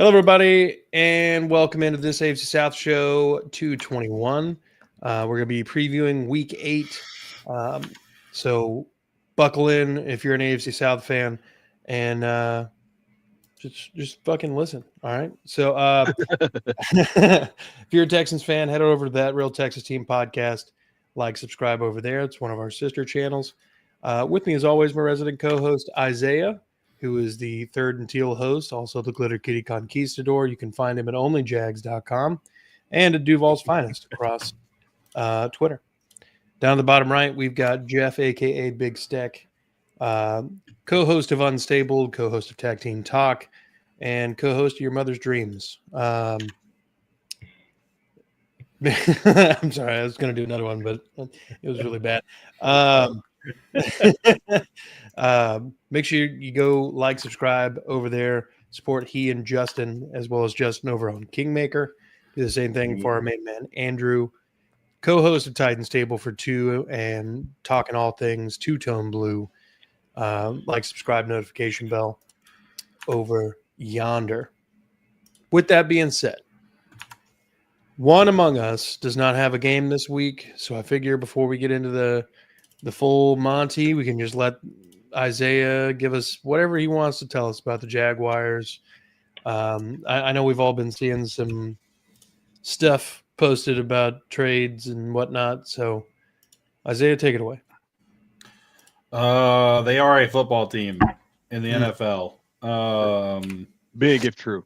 Hello, everybody, and welcome into this AFC South show 221. We're going to be previewing Week 8. So buckle in if you're an AFC South fan, and just fucking listen. All right. So if you're a Texans fan, head over to that Real Texas Team podcast. Like, subscribe over there. It's one of our sister channels. With me, as always, my resident co-host Isaiah, who is the third and teal host, also the Glitter Kitty Conquistador. You can find him at onlyjags.com and at Duval's Finest across Twitter. Down at the bottom right, we've got Jeff, a.k.a. Big Steck, co-host of Unstable, co-host of Tag Team Talk, and co-host of Your Mother's Dreams. I'm sorry, I was going to do another one, but it was really bad. Make sure you go like, subscribe over there, support he and Justin, as well as Justin over on Kingmaker. Do the same thing for our main man, Andrew, co-host of Titans Table for Two and talking all things two-tone blue. Like, subscribe, notification bell over yonder. With that being said, one among us does not have a game this week, so I figure before we get into the full Monty, we can just let Isaiah give us whatever he wants to tell us about the Jaguars. I know we've all been seeing some stuff posted about trades and whatnot, so Isaiah, take it away. They are a football team in the NFL. Big if true.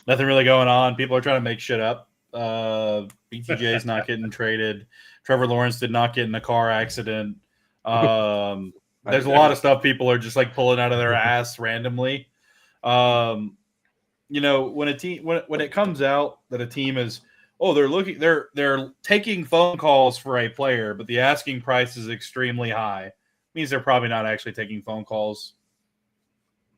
Nothing really going on. People are trying to make shit up. BTJ's not getting traded. Trevor Lawrence did not get in a car accident. There's a lot of stuff people are just like pulling out of their ass randomly. When a team when it comes out that a team is they're taking phone calls for a player, but the asking price is extremely high. It means they're probably not actually taking phone calls.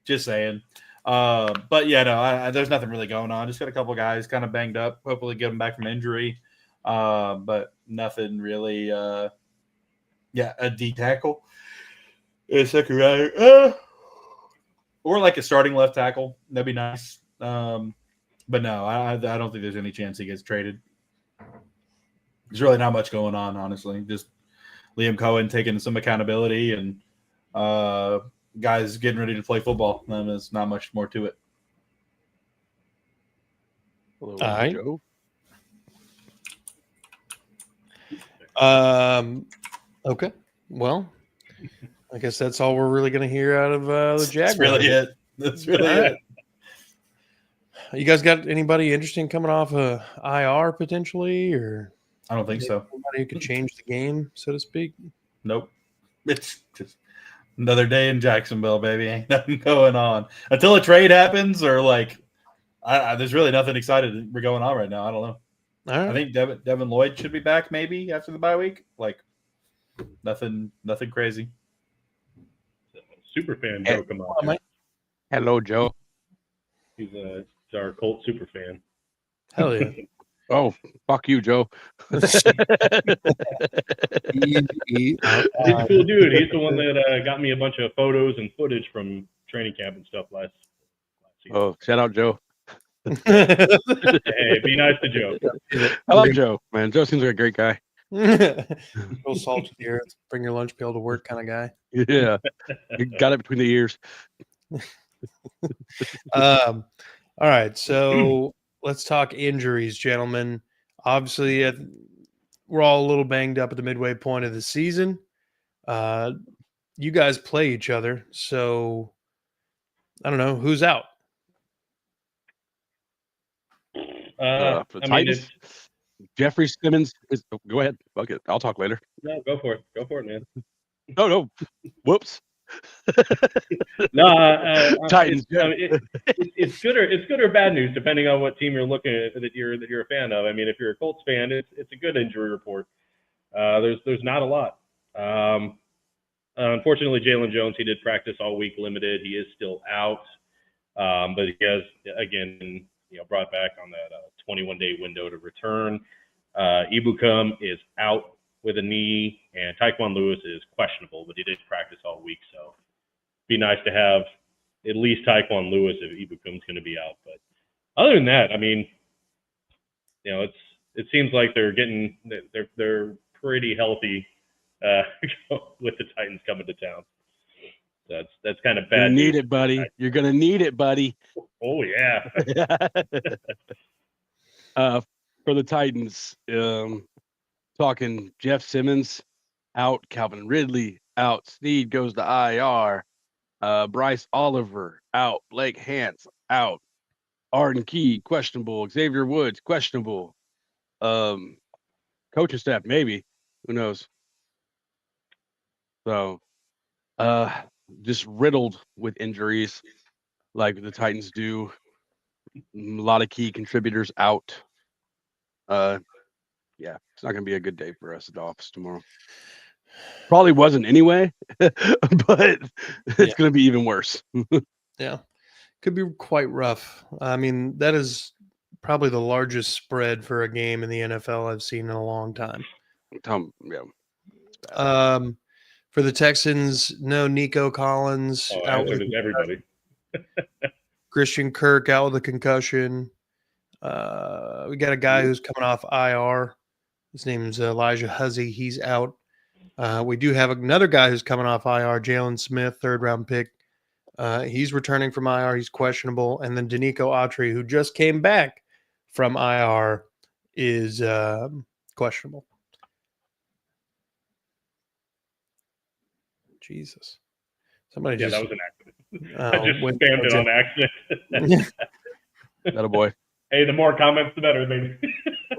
Just saying. But yeah, no, there's nothing really going on. Just got a couple guys kind of banged up. Hopefully get them back from injury. But nothing really. A D tackle, a second rider, or like a starting left tackle. That'd be nice. But no, I don't think there's any chance he gets traded. There's really not much going on, honestly. Just Liam Cohen taking some accountability and guys getting ready to play football. And there's not much more to it. Hello, right. Joe. Okay. Well, I guess that's all we're really going to hear out of the Jaguars. That's really it. You guys got anybody interesting coming off a IR potentially, or I don't think so. Somebody who could change the game, so to speak? Nope. It's just another day in Jacksonville, baby. Ain't nothing going on until a trade happens, or like, there's really nothing excited going on right now. I don't know. All right. I think Devin Lloyd should be back maybe after the bye week. Like, nothing crazy. Super fan Joe come on. Mike. Hello, Joe. He's our Colt super fan. Hell yeah. Oh, fuck you, Joe. He's a cool dude. He's the one that got me a bunch of photos and footage from training camp and stuff last season. Oh, shout out, Joe. Hey, be nice to Joe. I love Joe, man. Joe seems like a great guy. Real salt to the earth, bring your lunch pail to work kind of guy. Yeah. You got it between the ears. All right, so let's talk injuries, gentlemen. Obviously, we're all a little banged up at the midway point of the season. You guys play each other, so I don't know who's out. For the Titans, Jeffrey Simmons is. Go ahead. Fuck it. I'll talk later. No, go for it. Go for it, man. No. Whoops. No, Titans. It's good or bad news depending on what team you're looking at that you're a fan of. I mean, if you're a Colts fan, it's a good injury report. There's not a lot. Unfortunately, Jalen Jones, he did practice all week, limited. He is still out, but he has again, brought back on that 21-day window to return. Ibukum is out with a knee, and Tyquan Lewis is questionable, but he did practice all week. So, be nice to have at least Tyquan Lewis if Ibukum's going to be out. But other than that, I mean, it seems like they're pretty healthy with the Titans coming to town. That's kind of bad. You need it, buddy. You're gonna need it, buddy. Oh yeah. For the Titans, talking Jeff Simmons out, Calvin Ridley out, Snead goes to IR, Bryce Oliver out, Blake Hance out, Arden Key questionable, Xavier Woods questionable, coaching staff maybe, who knows. So just riddled with injuries like the Titans do. A lot of key contributors out. Yeah, it's not going to be a good day for us at the office tomorrow. Probably wasn't anyway, but it's going to be even worse. Yeah, could be quite rough. I mean, that is probably the largest spread for a game in the NFL I've seen in a long time. Yeah. For the Texans, no Nico Collins. Out with everybody. Christian Kirk out with a concussion. We got a guy who's coming off IR. His name is Elijah Huzzy. He's out. We do have another guy who's coming off IR, Jalen Smith, third-round pick. He's returning from IR. He's questionable. And then Danico Autry, who just came back from IR, is questionable. Jesus. Somebody just... that was an accident. I just spammed it on accident. That a boy. Hey, the more comments, the better, baby.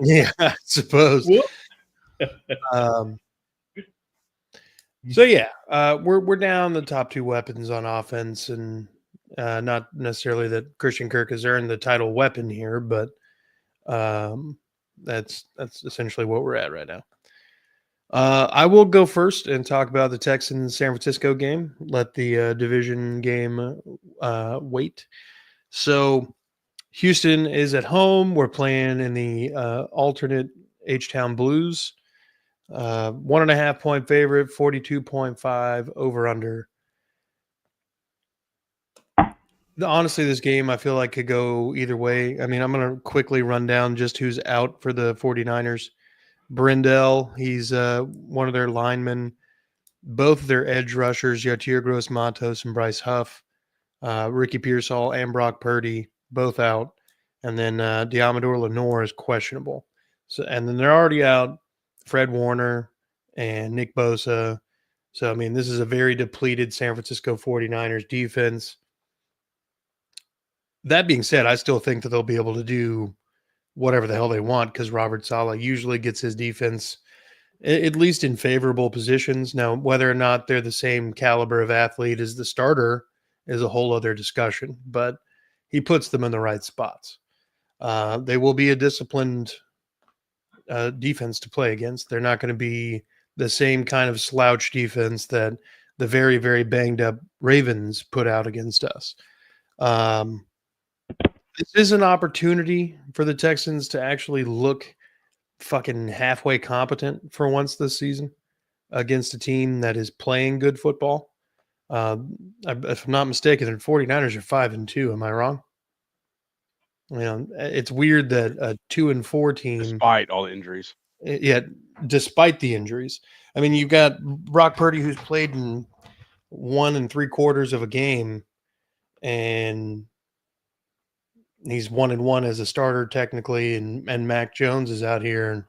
Yeah, I suppose. So yeah, we're down the top two weapons on offense, and not necessarily that Christian Kirk has earned the title weapon here, but that's essentially what we're at right now. I will go first and talk about the Texans San Francisco game. Let the division game wait. So Houston is at home. We're playing in the alternate H-Town Blues. 1.5 point favorite, 42.5 over under. Honestly, this game I feel like could go either way. I mean, I'm going to quickly run down just who's out for the 49ers. Brindell, he's one of their linemen. Both of their edge rushers, Yatir Gross-Matos and Bryce Huff. Ricky Pearsall and Brock Purdy, both out. And then Diamador Lenore is questionable. And then they're already out Fred Warner and Nick Bosa. So, I mean, this is a very depleted San Francisco 49ers defense. That being said, I still think that they'll be able to do whatever the hell they want because Robert Saleh usually gets his defense at least in favorable positions. Now, whether or not they're the same caliber of athlete as the starter is a whole other discussion, but he puts them in the right spots. They will be a disciplined defense to play against. They're not going to be the same kind of slouch defense that the very, very banged up Ravens put out against us. This is an opportunity for the Texans to actually look fucking halfway competent for once this season against a team that is playing good football. If I'm not mistaken, the 49ers are 5-2. Am I wrong? You know, it's weird that a 2-4 team, despite all the injuries. Yeah, despite the injuries. I mean, you've got Brock Purdy, who's played in 1 3/4 of a game, and he's 1-1 as a starter technically, and Mac Jones is out here and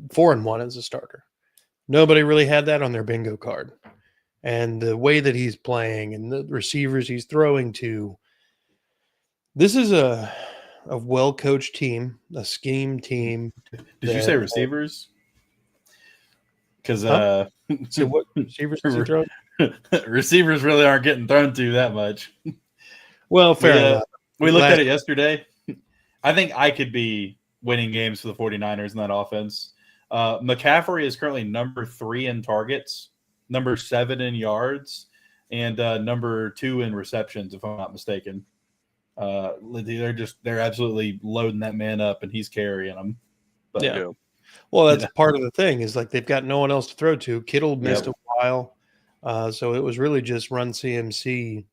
4-1 as a starter. Nobody really had that on their bingo card. And the way that he's playing and the receivers he's throwing to, this is a well-coached team, a scheme team. Did you say receivers? Because so what receivers is he throwing? Receivers really aren't getting thrown to that much. Well, fair enough. We looked at it yesterday. I think I could be winning games for the 49ers in that offense. McCaffrey is currently number 3 in targets, number 7 in yards, and number 2 in receptions, if I'm not mistaken. They're absolutely loading that man up, and he's carrying them. But, yeah. Well, that's part of the thing is like they've got no one else to throw to. Kittle missed a while, so it was really just run CMC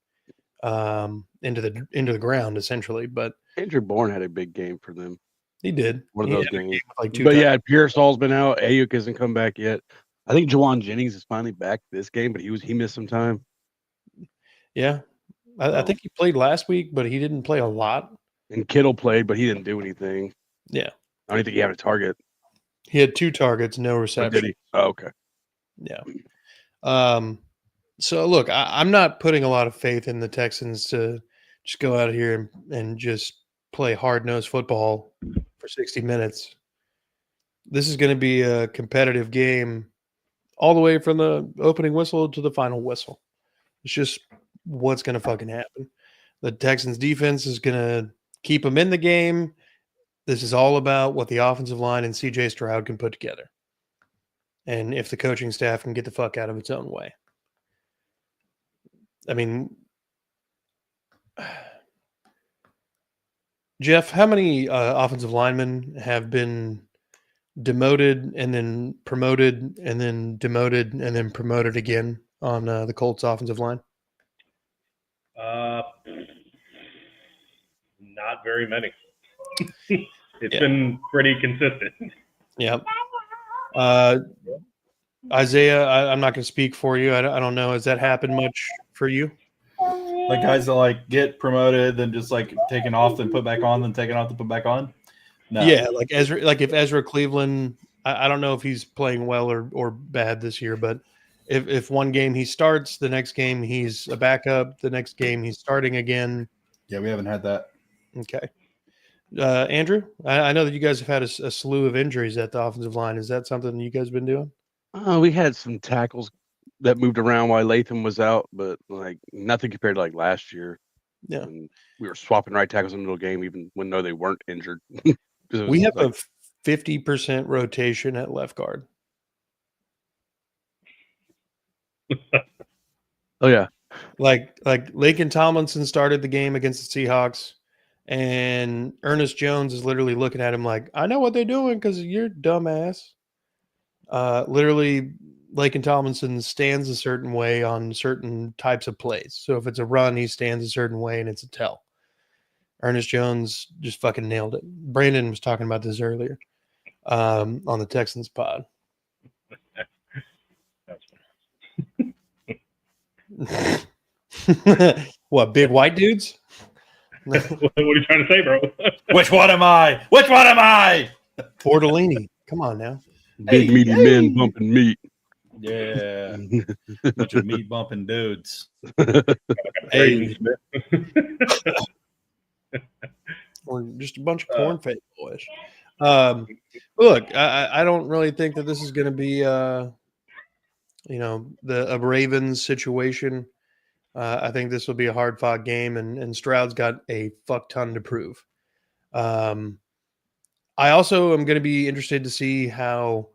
into the ground essentially. But Andrew Bourne had a big game for them. he did One of He those had a game games. with, like, 2 But touchdowns. yeah, Pearsall's been out. Ayuk hasn't come back yet. I think Jawan Jennings is finally back this game, but he missed some time. Yeah, I think he played last week, but he didn't play a lot. And Kittle played, but he didn't do anything. Yeah, I don't think he had a target. he had 2 targets, no Or reception. did he? Oh, okay. Yeah. So look, I'm not putting a lot of faith in the Texans to just go out here and just play hard-nosed football for 60 minutes. This is going to be a competitive game all the way from the opening whistle to the final whistle. It's just what's going to fucking happen. The Texans defense is going to keep them in the game. This is all about what the offensive line and CJ Stroud can put together. And if the coaching staff can get the fuck out of its own way. I mean, Jeff, how many offensive linemen have been demoted and then promoted and then demoted and then promoted again on the Colts offensive line? Not very many. It's been pretty consistent. Yeah. Isaiah, I'm not going to speak for you. I don't know. Has that happened much for you? Like guys that like get promoted, then just like taken off, then put back on, then taken off, then put back on. No. Yeah, like if Ezra Cleveland, I don't know if he's playing well or bad this year, but if one game he starts, the next game he's a backup, the next game he's starting again. Yeah, we haven't had that. Okay. Andrew, I know that you guys have had a slew of injuries at the offensive line. Is that something you guys been doing? We had some tackles that moved around while Latham was out, but like nothing compared to like last year. Yeah. And we were swapping right tackles in the middle game, even when they weren't injured. We have a 50% rotation at left guard. Oh yeah. Like Laken Tomlinson started the game against the Seahawks, and Ernest Jones is literally looking at him like, I know what they're doing because you're dumbass. Literally, Laken Tomlinson stands a certain way on certain types of plays. So if it's a run, he stands a certain way, and it's a tell. Ernest Jones just fucking nailed it. Brandon was talking about this earlier on the Texans pod. What, big white dudes? What are you trying to say, bro? Which one am I? Which one am I? Tortellini. Come on now. Big meaty men bumping meat. Yeah. Bunch of meat bumping dudes. Hey. Or just a bunch of corn-fed boys. Look, I don't really think that this is going to be, a Ravens situation. I think this will be a hard-fought game, and Stroud's got a fuck ton to prove. I also am going to be interested to see how,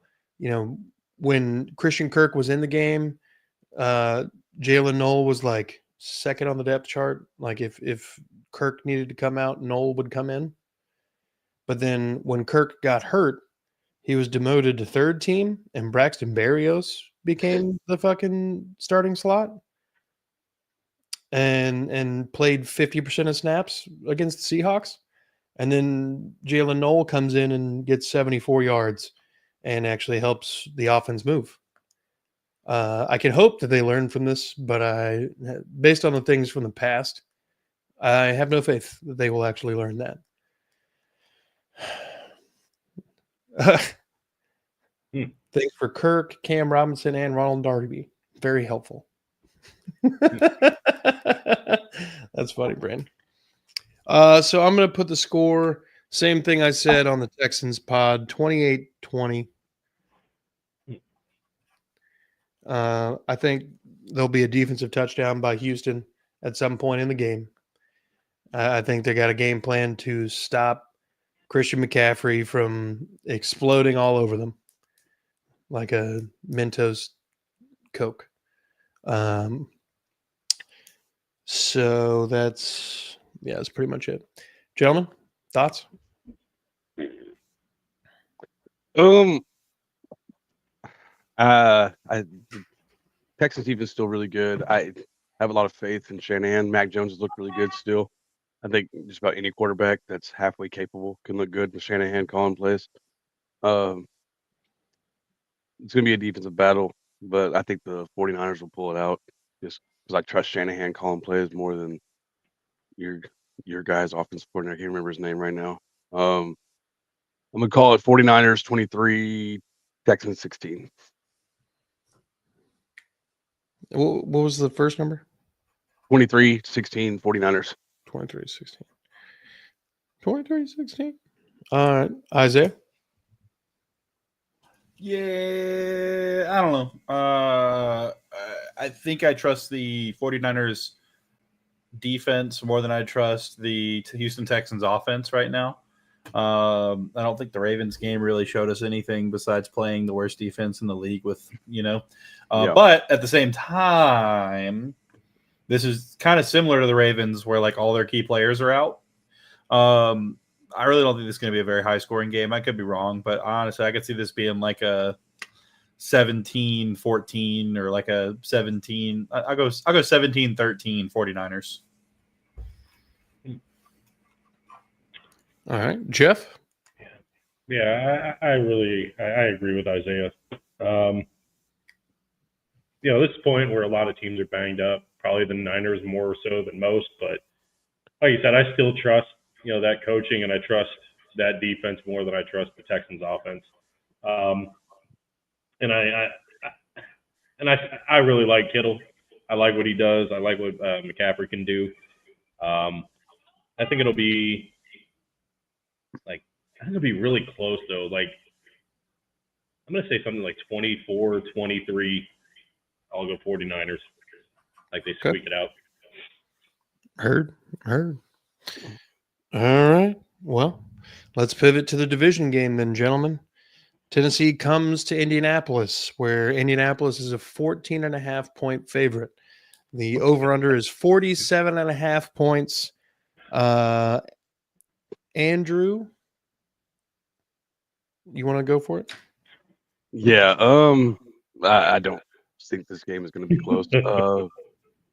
when Christian Kirk was in the game, Jalen Noel was like second on the depth chart. Like if Kirk needed to come out, Noel would come in. But then when Kirk got hurt, he was demoted to third team, and Braxton Berrios became the fucking starting slot and played 50% of snaps against the Seahawks. And then Jalen Noel comes in and gets 74 yards and actually helps the offense move. I can hope that they learn from this, but based on the things from the past, I have no faith that they will actually learn that. Thanks for Kirk, Cam Robinson, and Ronald Darby. Very helpful. That's funny, Brandon. So I'm going to put the score, same thing I said on the Texans pod, 28-20. I think there'll be a defensive touchdown by Houston at some point in the game. I think they got a game plan to stop Christian McCaffrey from exploding all over them like a Mentos Coke. So that's pretty much it. Gentlemen, thoughts? Texas defense is still really good. I have a lot of faith in Shanahan. Mac Jones has looked really good still. I think just about any quarterback that's halfway capable can look good with Shanahan calling plays. Um, it's going to be a defensive battle, but I think the 49ers will pull it out just because I trust Shanahan calling plays more than your guy's offensive coordinator. I can't remember his name right now. I'm going to call it 49ers 23, Texans 16. What was the first number? 23-16, 49ers. 23-16. 23-16. All right. Isaiah? Yeah, I don't know. I think I trust the 49ers defense more than I trust the Houston Texans offense right now. I don't think the Ravens game really showed us anything besides playing the worst defense in the league with, But at the same time, this is kind of similar to the Ravens where like all their key players are out. I really don't think this is going to be a very high scoring game. I could be wrong, but honestly, I could see this being like a 17-14 or like a 17. I'll go 17-13 49ers. All right. Jeff? Yeah, I agree with Isaiah. This point where a lot of teams are banged up, probably the Niners more so than most, but like you said, I still trust, that coaching, and I trust that defense more than I trust the Texans offense. And I really like Kittle. I like what he does. I like what McCaffrey can do. I think it'll be really close though. Like I'm gonna say something like 24-23. I'll go 49ers. Like they squeak it out. Heard. All right. Well, let's pivot to the division game then, gentlemen. Tennessee comes to Indianapolis, where Indianapolis is a 14.5-point favorite. The over-under is 47.5 points. Andrew, you want to go for it? Yeah. I don't think this game is going to be close.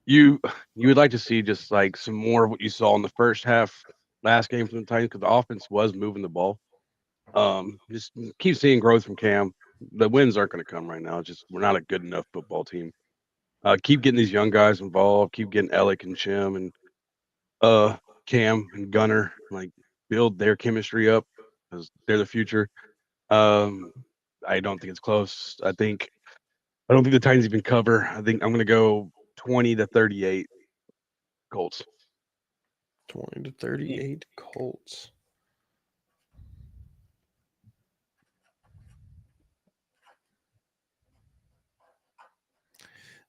You would like to see just like some more of what you saw in the first half last game from the Titans because the offense was moving the ball. Just keep seeing growth from Cam. The wins aren't going to come right now. Just we're not a good enough football team. Keep getting these young guys involved. Keep getting Alec and Chim and Cam and Gunner, like build their chemistry up because they're the future. I don't think it's close. I don't think the Titans even cover. I think I'm going to go 20-38 Colts. 20-38 Colts.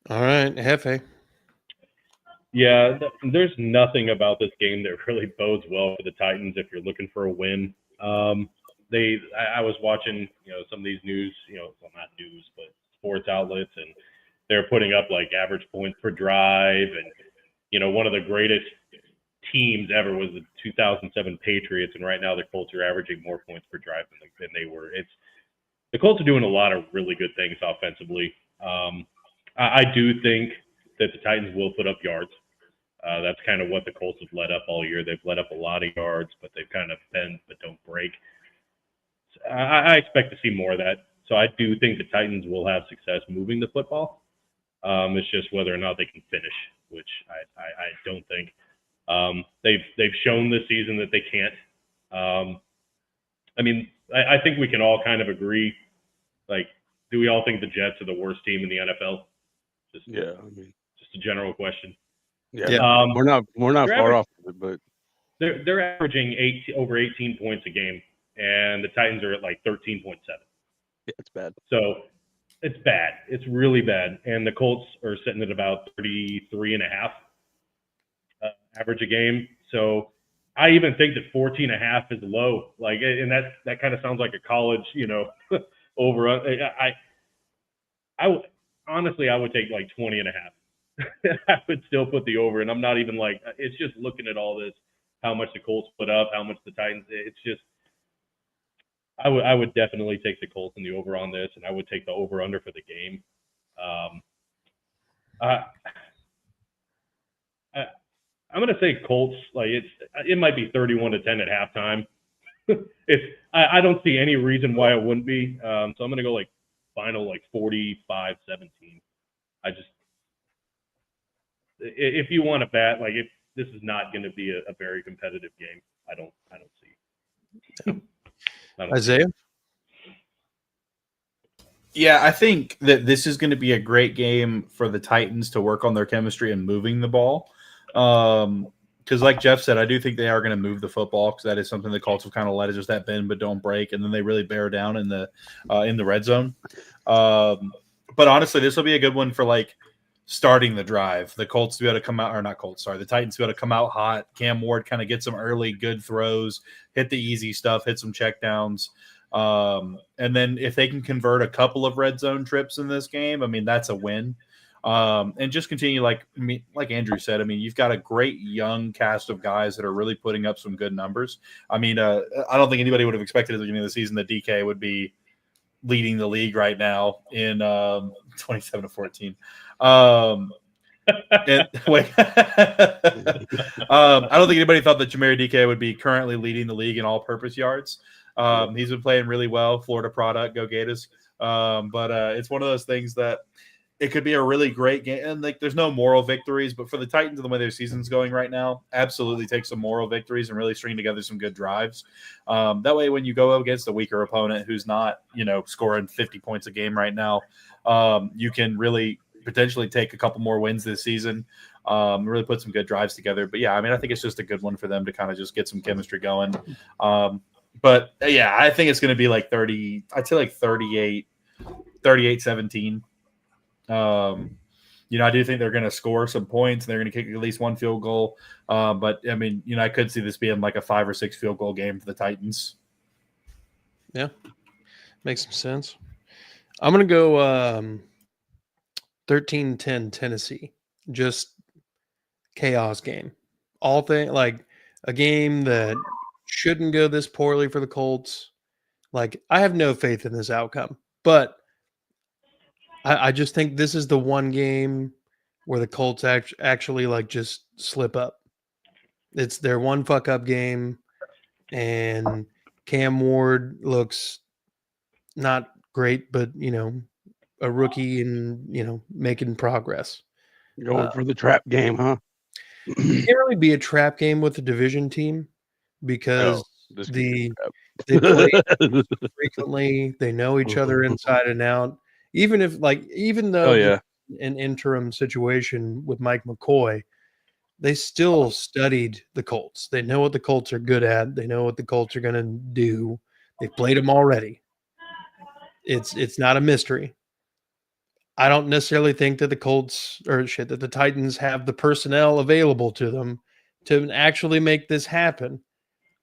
All right, Hefe. Yeah, there's nothing about this game that really bodes well for the Titans if you're looking for a win. I was watching, some of these news, well, not news, but sports outlets, and they're putting up like average points per drive, and one of the greatest teams ever was the 2007 Patriots, and right now the Colts are averaging more points per drive than they were. The Colts are doing a lot of really good things offensively. I do think that the Titans will put up yards. That's kind of what the Colts have let up all year. They've let up a lot of yards, but they've kind of bend but don't break. So I expect to see more of that. So I do think the Titans will have success moving the football. It's just whether or not they can finish, which I don't think. They've shown this season that they can't. I think we can all kind of agree. Like, do we all think the Jets are the worst team in the NFL? Just a general question. Yeah, we're not far off of it, but they're averaging over 18 points a game, and the Titans are at like 13.7. Yeah, it's bad. So it's bad. It's really bad, and the Colts are sitting at about 33.5 average a game. So I even think that 14.5 is low. Like, and that kind of sounds like a college, over. I would take like 20.5. I would still put the over, and I'm not even like, it's just looking at all this, how much the Colts put up, how much the Titans. It's just, I would definitely take the Colts and the over on this, and I would take the over under for the game. going to say Colts. Like it might be 31-10 at halftime. I don't see any reason why it wouldn't be. So I'm going to go like final like 45-17. If you want to bet, like if this is not going to be a very competitive game, I don't see. Isaiah? Yeah, I think that this is going to be a great game for the Titans to work on their chemistry and moving the ball. Because like Jeff said, I do think they are going to move the football because that is something the Colts have kind of let it just that bend but don't break, and then they really bear down in the red zone. But honestly, this will be a good one for like starting the drive. The Colts to be able to come out, or not Colts, sorry, the Titans to be able to come out hot. Cam Ward kind of get some early good throws, hit the easy stuff, hit some checkdowns. And then if they can convert a couple of red zone trips in this game, I mean, that's a win. And just continue, like Andrew said, I mean, you've got a great young cast of guys that are really putting up some good numbers. I mean, I don't think anybody would have expected at the beginning of the season that DK would be leading the league right now in 27-14. And, wait, I don't think anybody thought that Jamari DK would be currently leading the league in all-purpose yards. He's been playing really well. Florida product, go Gators. But it's one of those things that it could be a really great game. And like, there's no moral victories, but for the Titans and the way their season's going right now, absolutely take some moral victories and really string together some good drives. That way, when you go up against a weaker opponent who's not, scoring 50 points a game right now, you can really potentially take a couple more wins this season. Really put some good drives together. But yeah, I mean, I think it's just a good one for them to kind of just get some chemistry going. But yeah, I think it's going to be like 30. I'd say like 38-17. I do think they're going to score some points. And they're going to kick at least one field goal. But I mean, I could see this being like a 5 or 6 field goal game for the Titans. Yeah, makes some sense. I'm going to go 13-10 Tennessee. Just chaos game. Like a game that shouldn't go this poorly for the Colts. Like, I have no faith in this outcome, but I just think this is the one game where the Colts actually like just slip up. It's their one fuck up game, and Cam Ward looks not great, but a rookie and making progress. Going for the trap game, huh? It can't really be a trap game with a division team because they play frequently. They know each other inside and out. Even though an interim situation with Mike McCoy, they still studied the Colts. They know what the Colts are good at. They know what the Colts are going to do. They've played them already. It's not a mystery. I don't necessarily think that that the Titans have the personnel available to them to actually make this happen.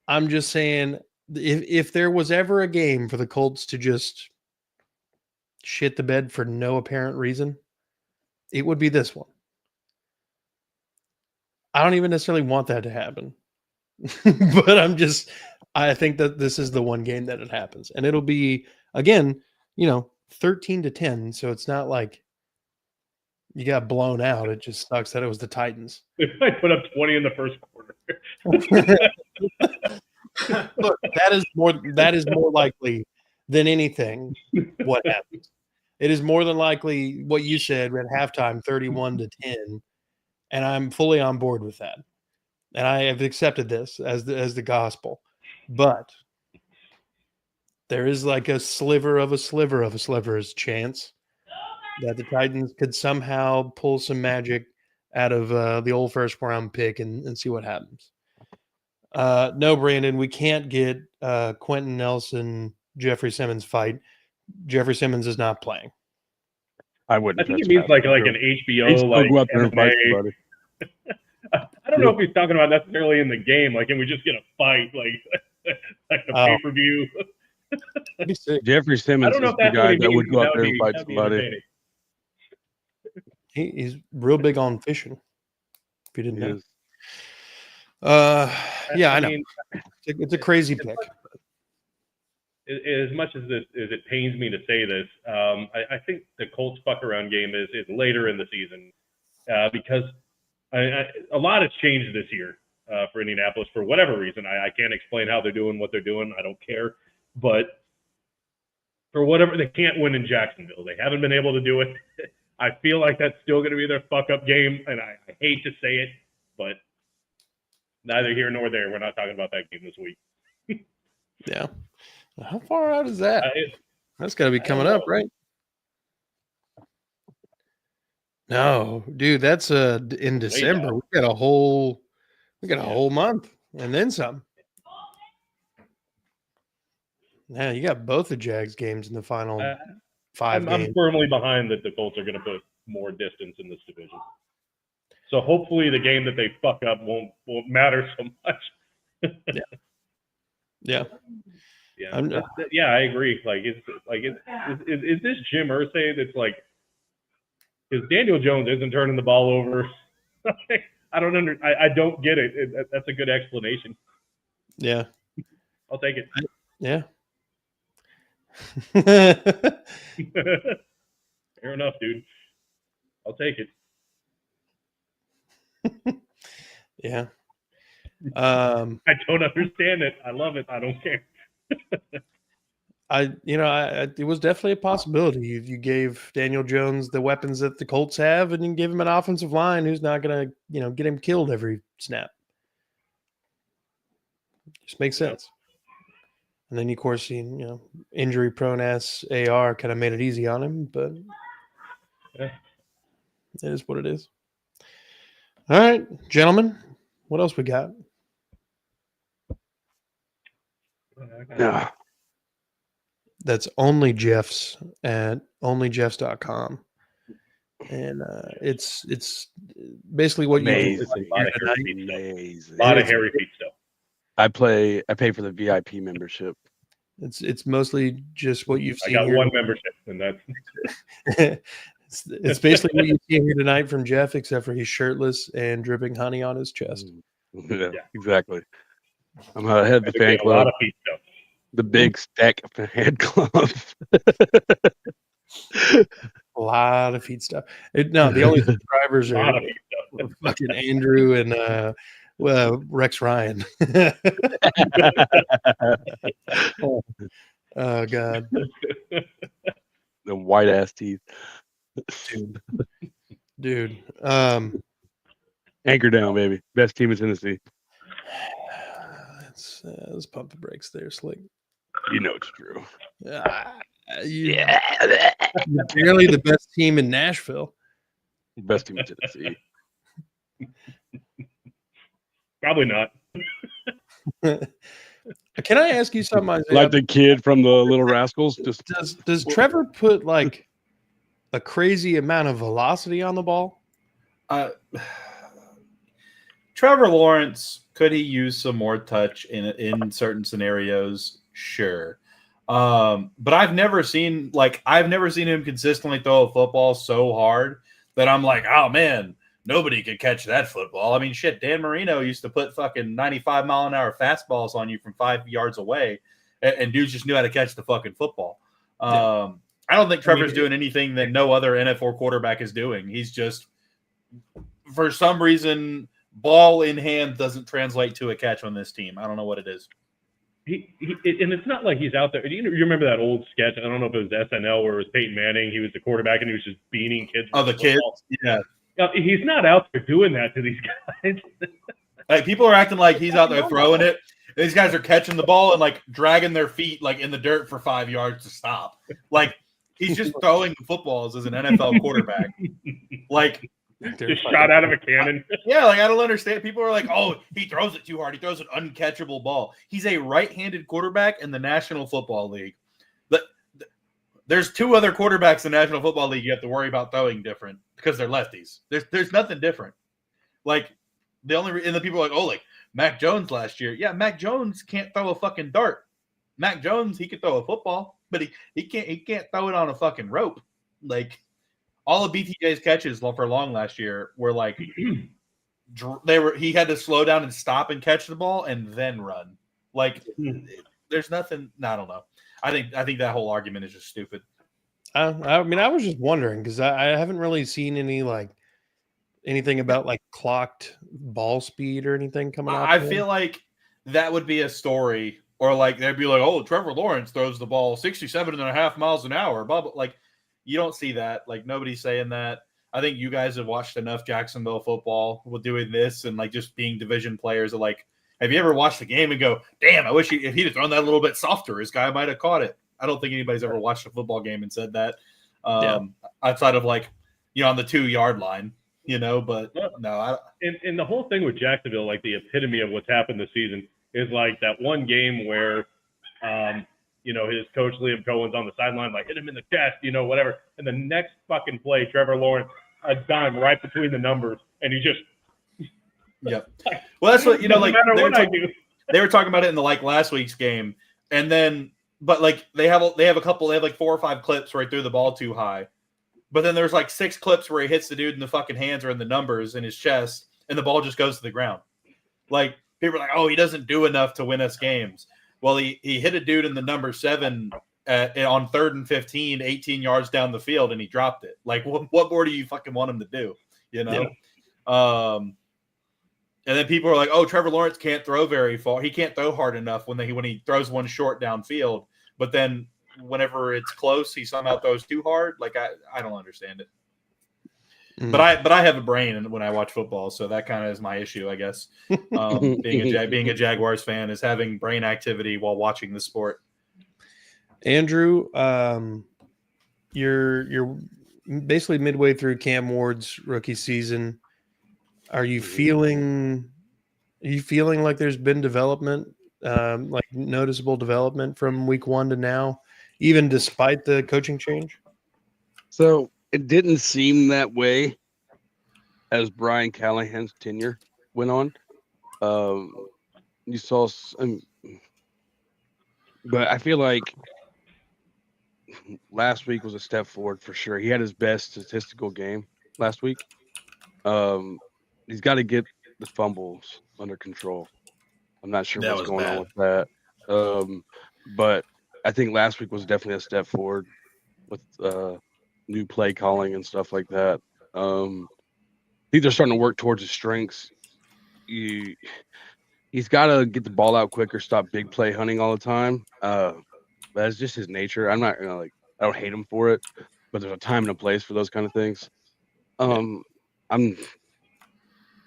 I'm just saying, if there was ever a game for the Colts to just shit the bed for no apparent reason, it would be this one. I don't even necessarily want that to happen. But I think that this is the one game that it happens. And it'll be, again, 13-10. So it's not like you got blown out. It just sucks that it was the Titans. They might put up 20 in the first quarter. Look, that is more likely than anything what happens. It is more than likely what you said at halftime, 31-10, and I'm fully on board with that. And I have accepted this as the gospel. But there is like a sliver of a sliver's chance that the Titans could somehow pull some magic out of the old first round pick and see what happens. No, Brandon, we can't get Quentin Nelson, Jeffrey Simmons fight. Jeffrey Simmons is not playing. I wouldn't. I think it means like an HBO like go out there and fight MMA. I don't know if he's talking about necessarily in the game. Like, can we just get a fight like a pay-per-view? Jeffrey Simmons is the guy that would go out there and fight somebody. He's real big on fishing. If you didn't know. I know. It's a crazy pick. As much as it pains me to say this, I think the Colts fuck around game is later in the season because A lot has changed this year for Indianapolis for whatever reason. I can't explain how they're doing what they're doing. I don't care. But for whatever, they can't win in Jacksonville. They haven't been able to do it. I feel like that's still going to be their fuck-up game, and I hate to say it, but neither here nor there. We're not talking about that game this week. Yeah. How far out is that? That's got to be coming up, right? No, dude, that's in December. We got a whole month and then some. Yeah, you got both the Jags games in the final 5 games. I'm firmly behind that the Colts are going to put more distance in this division. So hopefully the game that they fuck up won't matter so much. Yeah. I agree. Is this Jim Irsay that's like, because Daniel Jones isn't turning the ball over? I don't get it. That's a good explanation. Yeah, I'll take it. Yeah. Fair enough, dude. I'll take it. Yeah. I don't understand it. I love it. I don't care. It was definitely a possibility if you gave Daniel Jones the weapons that the Colts have, and you give him an offensive line who's not going to, get him killed every snap. Just makes sense. And then, of course, injury-prone ass AR kind of made it easy on him, but it is what it is. All right, gentlemen, what else we got? Yeah. That's only Jeff's at onlyjeffs.com. And it's basically what Amazing. you do. Amazing. A lot of hairy feet still. I pay for the VIP membership. It's mostly just what you've seen. I got here. one membership, and that's it's basically what you see here tonight from Jeff, except for he's shirtless and dripping honey on his chest. Yeah. Exactly. I'm ahead of the fan club. A lot of feet stuff. The big stack of fan club. A lot of feed stuff. The only subscribers are fucking Andrew and Rex Ryan. Oh God. The white ass teeth. Dude. Anchor down, baby. Best team in Tennessee. Let's pump the brakes there, Slick. You know it's true. You're barely the best team in Nashville. Best team in Tennessee. Probably not. Can I ask you something, Isaiah? Like the kid from the Little Rascals. Does Trevor put like a crazy amount of velocity on the ball? Trevor Lawrence, could he use some more touch in certain scenarios? Sure. But I've never seen him consistently throw a football so hard that I'm like, oh man, nobody could catch that football. I mean, shit, Dan Marino used to put fucking 95-mile-an-hour fastballs on you from 5 yards away, and dudes just knew how to catch the fucking football. I don't think Trevor's doing anything that no other NFL quarterback is doing. He's just, for some reason, ball in hand doesn't translate to a catch on this team. I don't know what it is. And it's not like he's out there. You remember that old sketch? I don't know if it was SNL where it was Peyton Manning. He was the quarterback and he was just beating kids. Oh, the kids? Yeah. Now, he's not out there doing that to these guys. Like, people are acting like he's out there throwing it. These guys are catching the ball and like dragging their feet like in the dirt for 5 yards to stop. Like, he's just throwing footballs as an NFL quarterback. Like, just shot out of a cannon. Yeah, like I don't understand. People are like, "Oh, he throws it too hard. He throws an uncatchable ball." He's a right-handed quarterback in the National Football League. But there's two other quarterbacks in the National Football League you have to worry about throwing different because they're lefties. There's nothing different. Like the people are like, "Oh, like Mac Jones last year." Yeah, Mac Jones can't throw a fucking dart. Mac Jones, he could throw a football, but he can't throw it on a fucking rope. Like, all of BTJ's catches for long last year were like he had to slow down and stop and catch the ball and then run. Like, there's nothing. I don't know. I think that whole argument is just stupid. I mean, I was just wondering because I haven't really seen any like anything about like clocked ball speed or anything coming off? I feel like that would be a story, or like they'd be like, oh, Trevor Lawrence throws the ball 67.5 miles an hour. Blah, blah. Like, you don't see that. Like, nobody's saying that. I think you guys have watched enough Jacksonville football with doing this and like just being division players. Like, have you ever watched the game and go, damn, I wish if he'd have thrown that a little bit softer, his guy might have caught it. I don't think anybody's ever watched a football game and said that outside of like, on the 2-yard line, but no. And the whole thing with Jacksonville, like the epitome of what's happened this season is like that one game where, his coach Liam Cohen's on the sideline, like hit him in the chest, whatever. And the next fucking play, Trevor Lawrence, a dime right between the numbers, and he just. Yep. Well, that's what no matter what I do. They were talking about it in the last week's game, and then, but like they have like 4 or 5 clips where he threw the ball too high, but then there's like 6 clips where he hits the dude in the fucking hands or in the numbers in his chest, and the ball just goes to the ground. Like people are like, oh, he doesn't do enough to win us games. Well, he hit a dude in the number 7 on 3rd and 15, 18 yards down the field, and he dropped it. Like, what more do you fucking want him to do? Yeah. And then people are like, oh, Trevor Lawrence can't throw very far. He can't throw hard enough when he throws one short downfield. But then whenever it's close, he somehow throws too hard. Like, I don't understand it. Mm. But I have a brain when I watch football, so that kind of is my issue, I guess. Being a Jaguars fan is having brain activity while watching the sport. Andrew, you're basically midway through Cam Ward's rookie season. Are you feeling like there's been development, like noticeable development from week 1 to now, even despite the coaching change? So it didn't seem that way as Brian Callahan's tenure went on. You saw some, but I feel like last week was a step forward for sure. He had his best statistical game last week. He's got to get the fumbles under control. I'm not sure what's going on with that. But I think last week was definitely a step forward with new play calling and stuff like that. I think they're starting to work towards his strengths. He's got to get the ball out quicker, stop big play hunting all the time. That's just his nature. I'm not I don't hate him for it, but there's a time and a place for those kind of things. I'm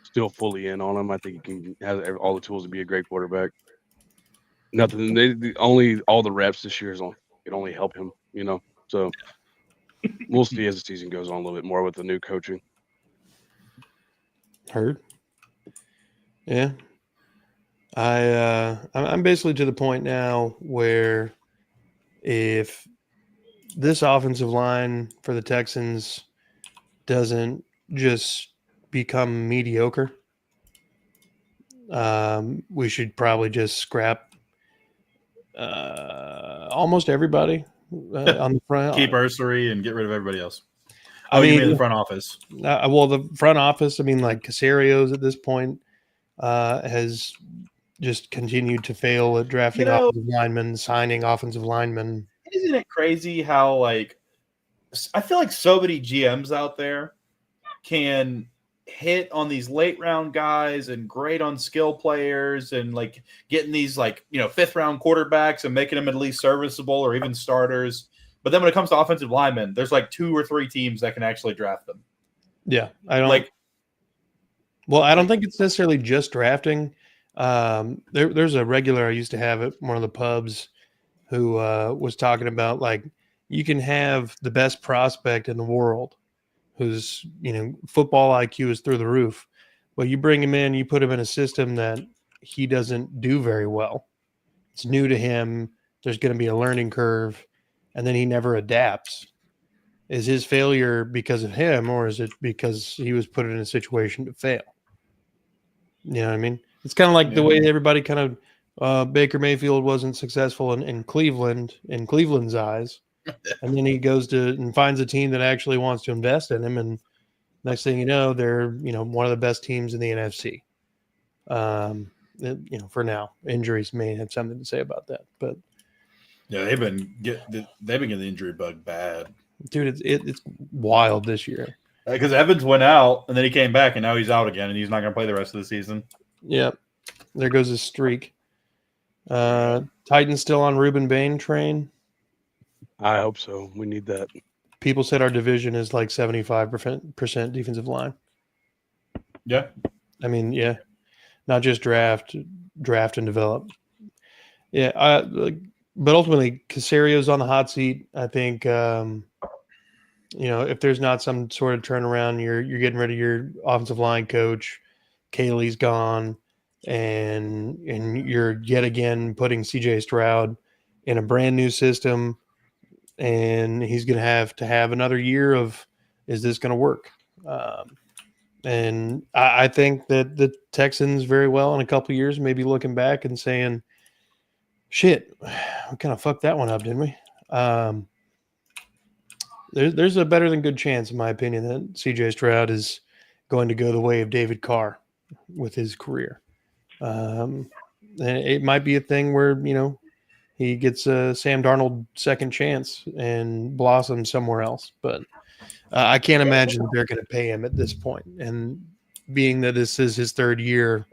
still fully in on him. I think he has all the tools to be a great quarterback. Nothing. All the reps this year can only help him. So we'll see as the season goes on a little bit more with the new coaching. Heard. Yeah. I'm basically to the point now where if this offensive line for the Texans doesn't just become mediocre, we should probably just scrap almost everybody on the front. Keep Ursary and get rid of everybody else. You mean the front office? Well, the front office, like Casario's at this point has just continued to fail at drafting offensive linemen, signing offensive linemen. Isn't it crazy how I feel like so many GMs out there can hit on these late round guys and great on skill players and like getting these 5th round quarterbacks and making them at least serviceable or even starters. But then when it comes to offensive linemen, there's like 2 or 3 teams that can actually draft them. Yeah. I don't think it's necessarily just drafting. There's a regular I used to have at one of the pubs who was talking about you can have the best prospect in the world whose football IQ is through the roof, but you bring him in, you put him in a system that he doesn't do very well. It's new to him. There's going to be a learning curve, and then he never adapts. Is his failure because of him, or is it because he was put in a situation to fail? You know what I mean? It's kind of like the way everybody kind of Baker Mayfield wasn't successful in Cleveland, in Cleveland's eyes. And then he goes and finds a team that actually wants to invest in him. And next thing you know, they're, one of the best teams in the NFC. For now, injuries may have something to say about that, but yeah, they've been getting the injury bug bad. Dude, it's wild this year. Because Evans went out and then he came back and now he's out again and he's not going to play the rest of the season. Yep. There goes his streak. Titans still on Ruben Bain train. I hope so. We need that. People said our division is like 75% defensive line. Yeah. I mean, yeah, not just draft and develop. Yeah, but ultimately, Casario's on the hot seat. I think, if there's not some sort of turnaround, you're getting rid of your offensive line coach. Kaylee's gone, and you're yet again putting CJ Stroud in a brand new system, and he's going to have another year of, is this going to work? And I think that the Texans very well in a couple of years may be looking back and saying, shit, we kind of fucked that one up, didn't we? There's a better than good chance, in my opinion, that CJ Stroud is going to go the way of David Carr with his career. And it might be a thing where, he gets a Sam Darnold second chance and blossoms somewhere else. But I can't imagine they're going to pay him at this point. And being that this is his third year,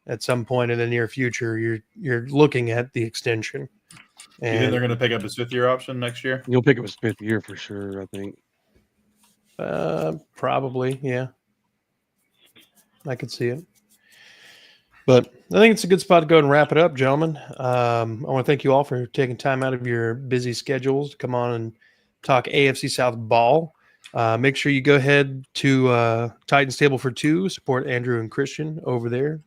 at some point in the near future, you're looking at the extension. And You think they're going to pick up his 5th-year option next year? You'll pick up his 5th year for sure, I think. Probably, yeah. I could see it. But I think it's a good spot to go and wrap it up, gentlemen. I want to thank you all for taking time out of your busy schedules to come on and talk AFC South ball. Make sure you go ahead to Titans Table for Two. Support Andrew and Christian over there,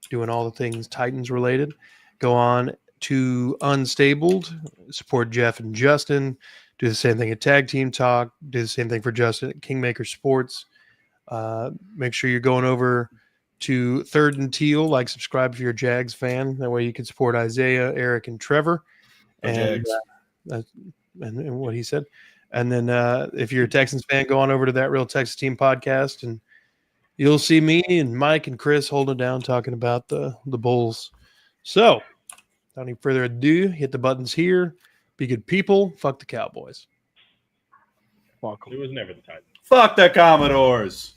doing all the things Titans related. Go on to Unstabled. Support Jeff and Justin. Do the same thing at Tag Team Talk. Do the same thing for Justin at Kingmaker Sports. Make sure you're going over to Third and Teal. Subscribe if you're a Jags fan. That way you can support Isaiah, Eric, and Trevor. And what he said. And then if you're a Texans fan, go on over to That Real Texas Team podcast, and you'll see me and Mike and Chris holding it down talking about the Bulls. So, without any further ado, hit the buttons here. Be good people. Fuck the Cowboys. Fuck 'em. It was never the Titans. Fuck the Commodores.